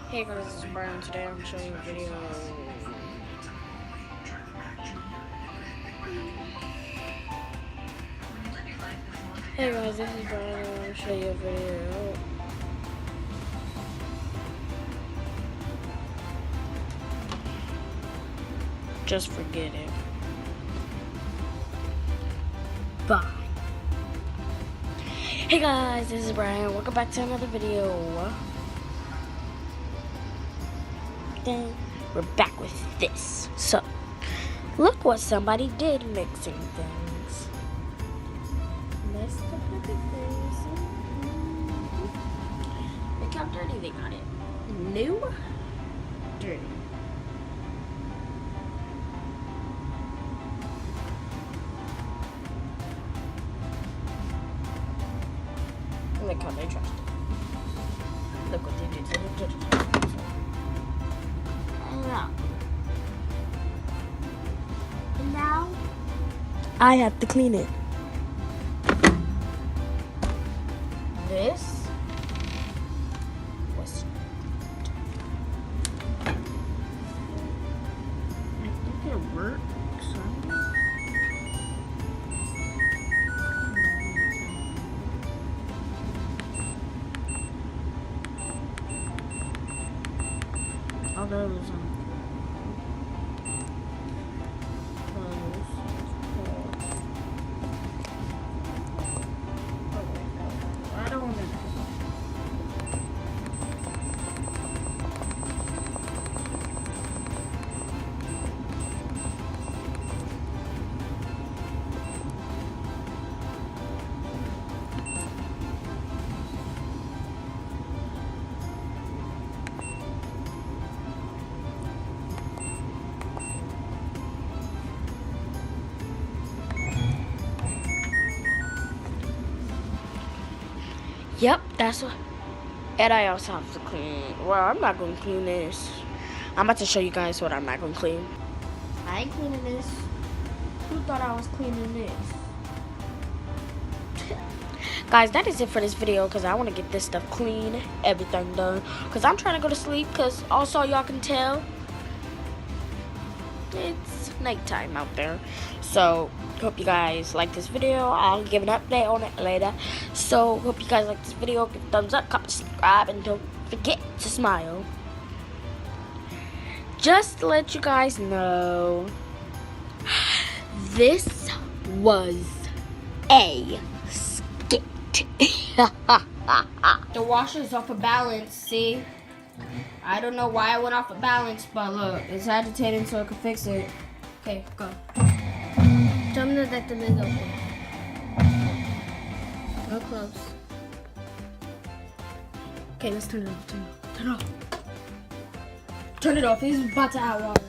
Hey guys, this is Brian. Today I'm showing you a video. Hey guys, this is Brian. I'm going to show you a video. Just forget it. Bye. Hey guys, this is Brian. Welcome back to another video. We're back with this. So, look what somebody did mixing things. Messed up everything. Look how dirty they got it. New, dirty. Look how they trashed it. Look what they did. And now I have to clean it. This was I think it works. Although it was I don't want to. Yep, that's what. And I also have to clean. Well, I'm not going to clean this. I'm about to show you guys what I'm not going to clean. I ain't cleaning this. Who thought I was cleaning this? Guys, that is it for this video because I want to get this stuff clean, everything done. Because I'm trying to go to sleep because also y'all can tell it's nighttime out there. So, hope you guys like this video. I'll give an update on it later. So, hope you guys like this video. Give a thumbs up, comment, subscribe, and don't forget to smile. Just to let you guys know, this was a skit. The washer's off of balance, see? I don't know why I went off of balance, but look, it's agitating so I can fix it. Okay, go. Tell me that the lid's open. Go close. Okay, let's turn it off. Turn it off. Turn it off. He's about to add water.